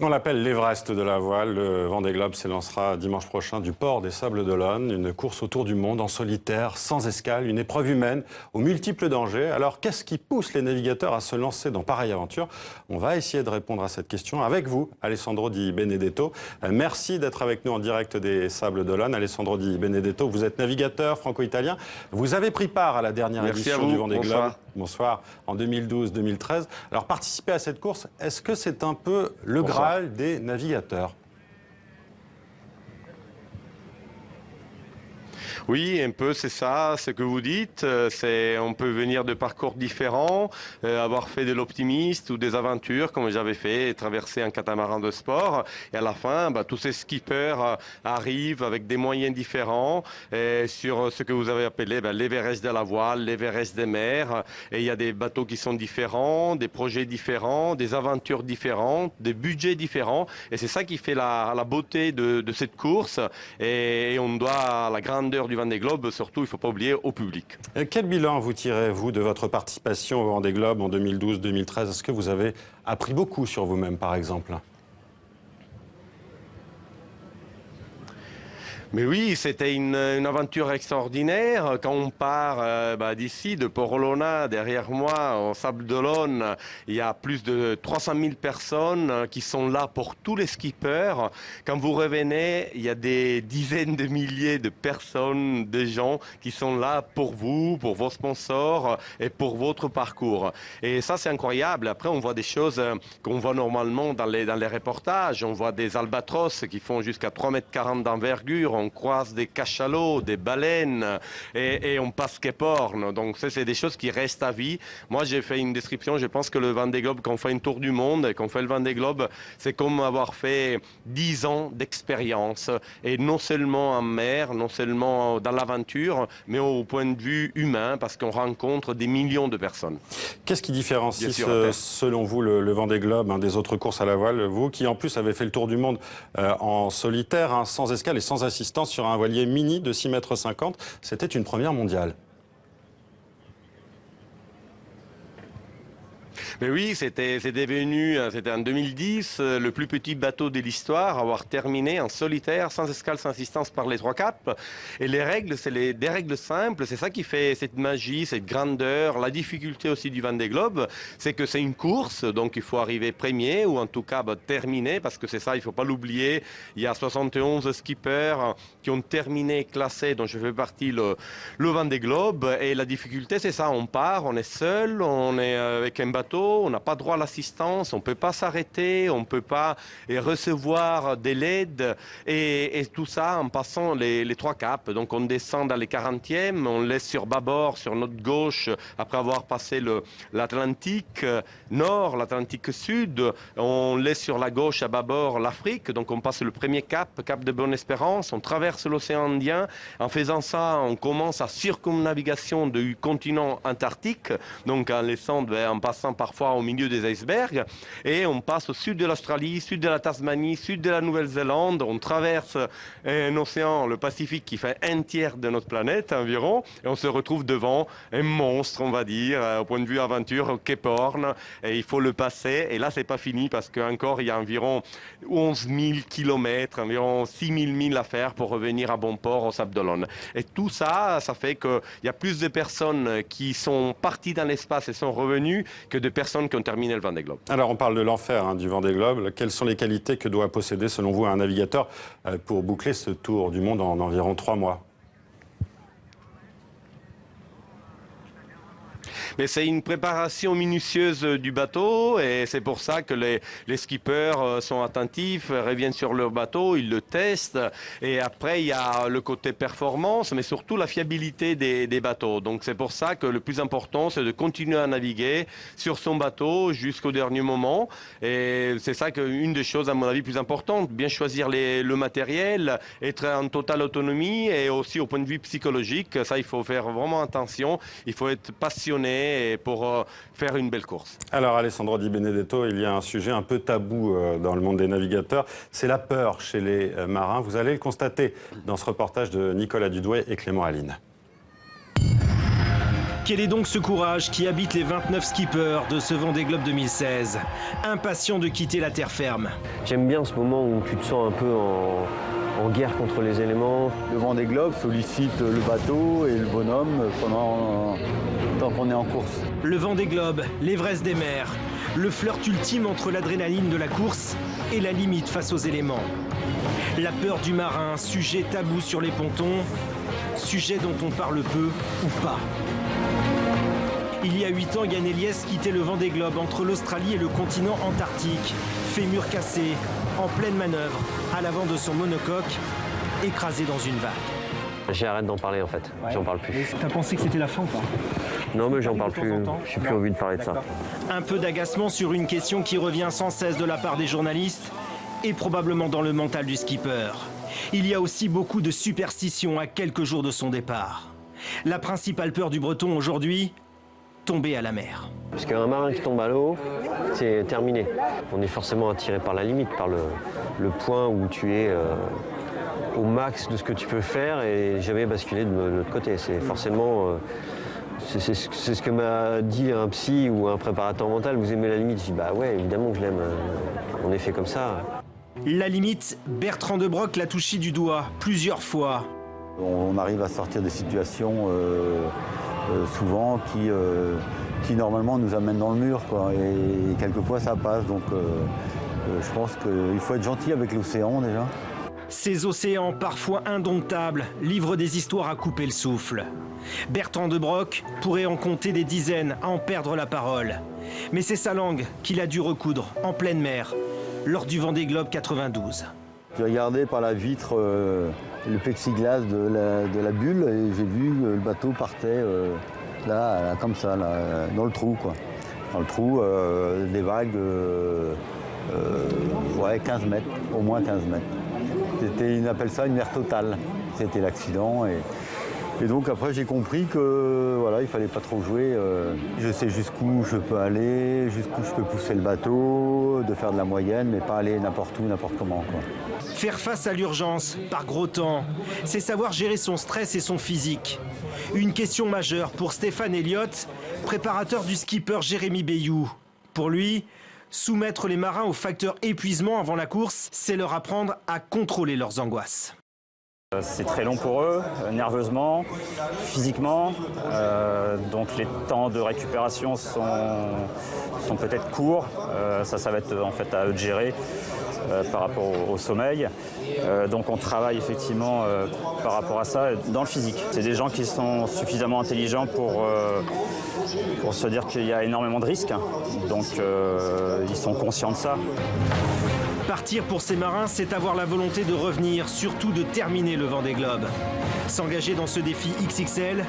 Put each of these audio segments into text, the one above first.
On l'appelle l'Everest de la voile. Le Vendée Globe s'élancera dimanche prochain du port des Sables-d'Olonne. Une course autour du monde en solitaire, sans escale, une épreuve humaine aux multiples dangers. Alors qu'est-ce qui pousse les navigateurs à se lancer dans pareille aventure? On va essayer de répondre à cette question avec vous, Alessandro Di Benedetto. Merci d'être avec nous en direct des Sables-d'Olonne. Alessandro Di Benedetto, vous êtes navigateur franco-italien. Vous avez pris part à la dernière édition du Vendée Globe. Bonsoir. En 2012-2013. Alors participer à cette course, est-ce que c'est un peu le Graal des navigateurs? Oui, un peu, c'est ça, ce que vous dites. On peut venir de parcours différents, avoir fait de l'optimiste ou des aventures, comme j'avais fait, traverser un catamaran de sport. Et à la fin, tous ces skippers arrivent avec des moyens différents sur ce que vous avez appelé l'Everest de la voile, l'Everest des mers. Et il y a des bateaux qui sont différents, des projets différents, des aventures différentes, des budgets différents. Et c'est ça qui fait la beauté de cette course. Et on doit la grandeur du Vendée Globe, surtout, il ne faut pas oublier, au public. Et quel bilan vous tirez, vous, de votre participation au Vendée Globe en 2012-2013? Est-ce que vous avez appris beaucoup sur vous-même, par exemple? Mais oui, c'était une aventure extraordinaire. Quand on part d'ici, de Port-Olona, derrière moi, au Sables-d'Olonne, il y a plus de 300 000 personnes qui sont là pour tous les skippers. Quand vous revenez, il y a des dizaines de milliers de personnes, de gens qui sont là pour vous, pour vos sponsors et pour votre parcours. Et ça, c'est incroyable. Après, on voit des choses qu'on voit normalement dans les reportages. On voit des albatros qui font jusqu'à 3,40 m d'envergure. On croise des cachalots, des baleines et on passe Cape Horn. Donc ça, c'est des choses qui restent à vie. Moi, j'ai fait une description. Je pense que le Vendée Globe, quand on fait une tour du monde et qu'on fait le Vendée Globe, c'est comme avoir fait 10 ans d'expérience. Et non seulement en mer, non seulement dans l'aventure, mais au point de vue humain, parce qu'on rencontre des millions de personnes. Qu'est-ce qui différencie, selon vous, le Vendée Globe des autres courses à la voile? Vous qui, en plus, avez fait le tour du monde en solitaire, sans escale et sans assistance, sur un voilier mini de 6,50 m, c'était une première mondiale. Mais oui, c'était en 2010, le plus petit bateau de l'histoire, avoir terminé en solitaire, sans escale, sans assistance par les 3 caps. Et les règles, c'est des règles simples. C'est ça qui fait cette magie, cette grandeur, la difficulté aussi du Vendée Globe. C'est que c'est une course, donc il faut arriver premier, ou en tout cas terminer, parce que c'est ça, il ne faut pas l'oublier. Il y a 71 skippers qui ont terminé, classés, dont je fais partie, le Vendée Globe. Et la difficulté, c'est ça, on part, on est seul, on est avec un bateau, on n'a pas droit à l'assistance, on ne peut pas s'arrêter, on ne peut pas recevoir de l'aide et tout ça en passant les 3 caps. Donc on descend dans les 40e, on laisse sur bâbord, sur notre gauche, après avoir passé l'Atlantique Nord, l'Atlantique Sud, on laisse sur la gauche à bâbord l'Afrique, donc on passe le premier cap, Cap de Bonne-Espérance, on traverse l'océan Indien. En faisant ça, on commence à circumnavigation du continent antarctique, donc en passant parfois au milieu des icebergs, et on passe au sud de l'Australie, sud de la Tasmanie, sud de la Nouvelle-Zélande, on traverse un océan, le Pacifique, qui fait 1/3 de notre planète environ, et on se retrouve devant un monstre, on va dire, au point de vue aventure, Cape Horn, et il faut le passer, et là c'est pas fini, parce qu'encore il y a environ 11 000 km, environ 6 000 milles à faire pour revenir à bon port au Sables-d'Olonne. Et tout ça, ça fait qu'il y a plus de personnes qui sont parties dans l'espace et sont revenues que de personnes qui ont terminé le Vendée Globe. Alors on parle de l'enfer du Vendée Globe. Quelles sont les qualités que doit posséder selon vous un navigateur pour boucler ce tour du monde en environ 3 mois? Mais c'est une préparation minutieuse du bateau et c'est pour ça que les skippers sont attentifs, reviennent sur leur bateau, ils le testent. Et après, il y a le côté performance, mais surtout la fiabilité des bateaux. Donc c'est pour ça que le plus important, c'est de continuer à naviguer sur son bateau jusqu'au dernier moment. Et c'est ça une des choses, à mon avis, plus importantes. Bien choisir le matériel, être en totale autonomie et aussi au point de vue psychologique. Ça, il faut faire vraiment attention. Il faut être passionné pour faire une belle course. Alors Alessandro Di Benedetto, il y a un sujet un peu tabou dans le monde des navigateurs, c'est la peur chez les marins. Vous allez le constater dans ce reportage de Nicolas Dudoué et Clément Aline. Quel est donc ce courage qui habite les 29 skippers de ce Vendée Globe 2016, impatients de quitter la terre ferme? J'aime bien ce moment où tu te sens un peu en guerre contre les éléments. Le Vendée Globe sollicite le bateau et le bonhomme tant qu'on est en course. Le Vendée Globe, l'Everest des mers, le flirt ultime entre l'adrénaline de la course et la limite face aux éléments. La peur du marin, sujet tabou sur les pontons, sujet dont on parle peu ou pas. Il y a 8 ans, Yann Eliès quittait le Vendée Globe entre l'Australie et le continent antarctique, fémur cassé, en pleine manœuvre, à l'avant de son monocoque, écrasé dans une vague. J'arrête d'en parler en fait, j'en parle plus. T'as pensé que c'était la fin ou pas? Non mais j'en parle plus, j'ai plus envie de parler de ça. Un peu d'agacement sur une question qui revient sans cesse de la part des journalistes et probablement dans le mental du skipper. Il y a aussi beaucoup de superstitions à quelques jours de son départ. La principale peur du Breton aujourd'hui, tomber à la mer. Parce qu'un marin qui tombe à l'eau, c'est terminé. On est forcément attiré par la limite, par le point où tu es au max de ce que tu peux faire et jamais basculer de l'autre côté. C'est forcément... c'est ce que m'a dit un psy ou un préparateur mental. Vous aimez la limite? Je dis bah ouais, évidemment que je l'aime. On est fait comme ça. La limite, Bertrand de Broc l'a touché du doigt plusieurs fois. On arrive à sortir des situations souvent qui normalement nous amènent dans le mur, quoi. Et quelquefois ça passe. Donc je pense qu'il faut être gentil avec l'océan déjà. Ces océans, parfois indomptables, livrent des histoires à couper le souffle. Bertrand de Broc pourrait en compter des dizaines à en perdre la parole. Mais c'est sa langue qu'il a dû recoudre en pleine mer, lors du Vendée Globe 92. J'ai regardé par la vitre le plexiglas de la bulle et j'ai vu que le bateau partait là, comme ça, là, dans le trou, quoi. Dans le trou, des vagues, ouais, 15 mètres, au moins 15 mètres. Ils appellent ça une mer totale. C'était l'accident. Et donc après j'ai compris que voilà, il fallait pas trop jouer. Je sais jusqu'où je peux aller, jusqu'où je peux pousser le bateau, de faire de la moyenne, mais pas aller n'importe où, n'importe comment, quoi. Faire face à l'urgence par gros temps, c'est savoir gérer son stress et son physique. Une question majeure pour Stéphane Elliott, préparateur du skipper Jérémy Bayou. Pour lui, soumettre les marins au facteur épuisement avant la course, c'est leur apprendre à contrôler leurs angoisses. C'est très long pour eux, nerveusement, physiquement, donc les temps de récupération sont peut-être courts, ça va être en fait à eux de gérer par rapport au sommeil, donc on travaille effectivement par rapport à ça dans le physique. C'est des gens qui sont suffisamment intelligents pour se dire qu'il y a énormément de risques, donc ils sont conscients de ça. Partir pour ces marins, c'est avoir la volonté de revenir, surtout de terminer le Vendée Globe. S'engager dans ce défi XXL,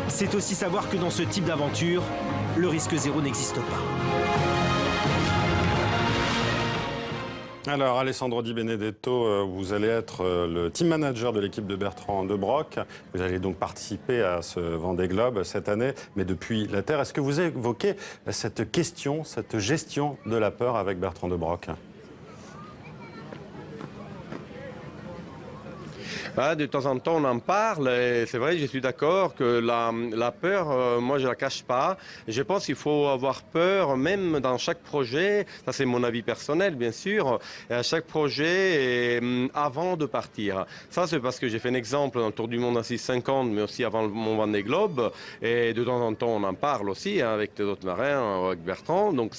c'est aussi savoir que dans ce type d'aventure, le risque zéro n'existe pas. Alors, Alessandro Di Benedetto, vous allez être le team manager de l'équipe de Bertrand de Broc. Vous allez donc participer à ce Vendée Globe cette année, mais depuis la Terre. Est-ce que vous évoquez cette question, cette gestion de la peur avec Bertrand de Broc ? De temps en temps, on en parle et c'est vrai, je suis d'accord que la peur, moi, je la cache pas. Je pense qu'il faut avoir peur, même dans chaque projet. Ça, c'est mon avis personnel, bien sûr. Et à chaque projet, avant de partir. Ça, c'est parce que j'ai fait un exemple dans le Tour du Monde en 650, mais aussi avant mon Vendée Globe. Et de temps en temps, on en parle aussi avec d'autres marins, avec Bertrand. Donc,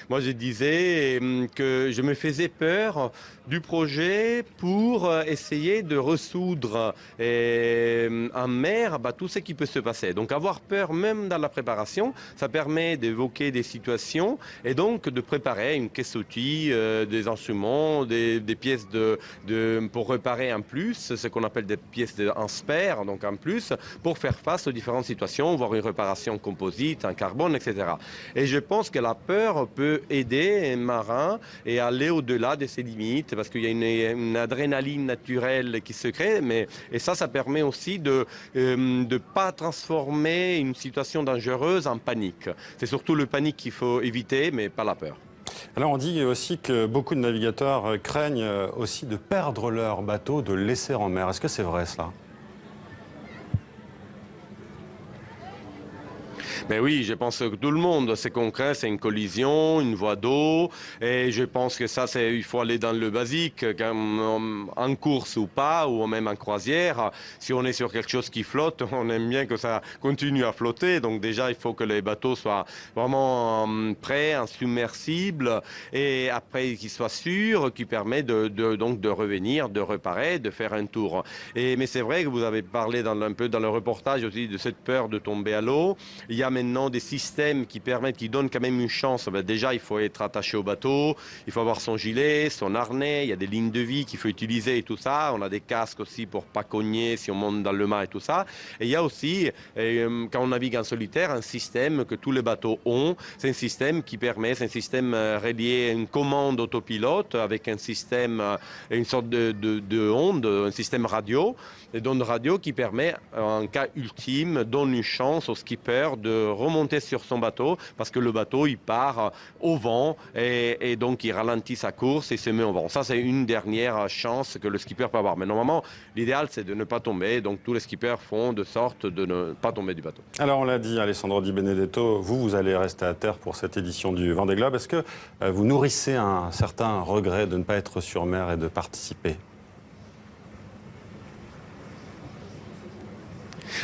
moi, je disais que je me faisais peur du projet pour essayer de ressoudre en mer tout ce qui peut se passer. Donc avoir peur même dans la préparation, ça permet d'évoquer des situations et donc de préparer une caisse outils, des instruments, des pièces pour réparer en plus, ce qu'on appelle des pièces en spare, donc en plus, pour faire face aux différentes situations, voire une réparation composite, en carbone, etc. Et je pense que la peur peut aider un marin et aller au-delà de ses limites, parce qu'il y a une adrénaline naturelle qui se crée, et ça permet aussi de ne pas transformer une situation dangereuse en panique. C'est surtout le panique qu'il faut éviter, mais pas la peur. Alors on dit aussi que beaucoup de navigateurs craignent aussi de perdre leur bateau, de le laisser en mer. Est-ce que c'est vrai cela ? Ben oui, je pense que tout le monde, c'est concret, c'est une collision, une voie d'eau, et je pense que ça, il faut aller dans le basique, en course ou pas, ou même en croisière. Si on est sur quelque chose qui flotte, on aime bien que ça continue à flotter, donc déjà, il faut que les bateaux soient vraiment prêts, insubmersibles, et après qu'ils soient sûrs, qui permet donc de revenir, de réparer, de faire un tour. Mais c'est vrai que vous avez parlé un peu dans le reportage aussi de cette peur de tomber à l'eau. Il y a maintenant des systèmes qui permettent, qui donnent quand même une chance. Ben déjà, il faut être attaché au bateau, il faut avoir son gilet, son harnais, il y a des lignes de vie qu'il faut utiliser et tout ça. On a des casques aussi pour pas cogner si on monte dans le mât et tout ça. Et il y a aussi, quand on navigue en solitaire, un système que tous les bateaux ont. C'est un système qui permet, c'est un système relié à une commande autopilote avec un système, une sorte de onde, un système radio, des ondes radio qui permet, en cas ultime, donne une chance au skipper de remonter sur son bateau parce que le bateau il part au vent et donc il ralentit sa course et se met au vent. Ça c'est une dernière chance que le skipper peut avoir. Mais normalement l'idéal c'est de ne pas tomber, donc tous les skippers font de sorte de ne pas tomber du bateau. Alors on l'a dit, Alessandro Di Benedetto, vous allez rester à terre pour cette édition du Vendée Globe. Est-ce que vous nourrissez un certain regret de ne pas être sur mer et de participer ?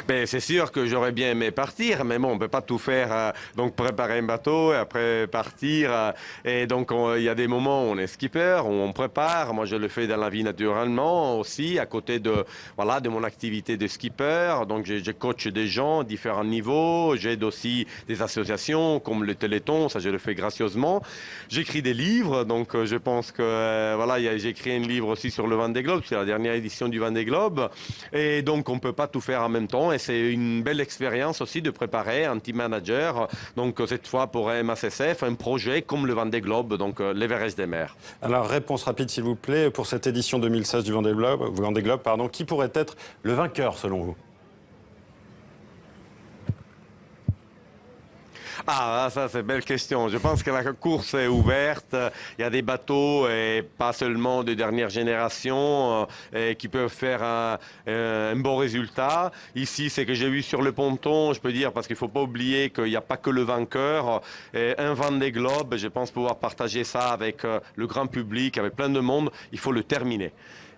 Ben, c'est sûr que j'aurais bien aimé partir, mais bon, on ne peut pas tout faire. Donc préparer un bateau et après partir. Et donc il y a des moments où on est skipper, où on prépare. Moi, je le fais dans la vie naturellement aussi, à côté de mon activité de skipper. Donc je coach des gens à différents niveaux. J'aide aussi des associations comme le Téléthon, ça je le fais gracieusement. J'écris des livres, donc je pense que j'ai écrit un livre aussi sur le Vendée Globe, c'est la dernière édition du Vendée Globe. Et donc on ne peut pas tout faire en même temps. Et c'est une belle expérience aussi de préparer un team manager, donc cette fois pour MACSF, un projet comme le Vendée Globe, donc l'Everest des mers. Alors réponse rapide s'il vous plaît, pour cette édition 2016 du Vendée Globe, qui pourrait être le vainqueur selon vous ? Ah, ça c'est une belle question. Je pense que la course est ouverte. Il y a des bateaux, et pas seulement de dernière génération, qui peuvent faire un bon résultat. Ici, c'est que j'ai vu sur le ponton, je peux dire, parce qu'il ne faut pas oublier qu'il n'y a pas que le vainqueur. Un Vendée Globe, je pense pouvoir partager ça avec le grand public, avec plein de monde. Il faut le terminer.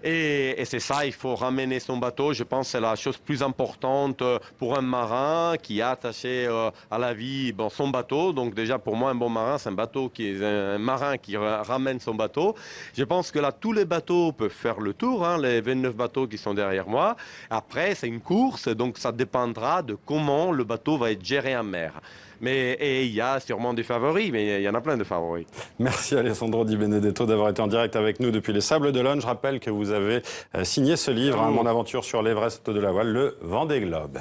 Et c'est ça, il faut ramener son bateau. Je pense que c'est la chose plus importante pour un marin qui est attaché à la vie, son bateau. Donc déjà, pour moi, un bon marin, c'est un marin qui ramène son bateau. Je pense que là, tous les bateaux peuvent faire le tour, les 29 bateaux qui sont derrière moi. Après, c'est une course, donc ça dépendra de comment le bateau va être géré en mer. Et il y a sûrement des favoris, mais il y en a plein de favoris. Merci Alessandro Di Benedetto d'avoir été en direct avec nous depuis les Sables d'Olonne. Je rappelle que vous avez signé ce livre, Mon aventure sur l'Everest de la voile, le Vendée Globe.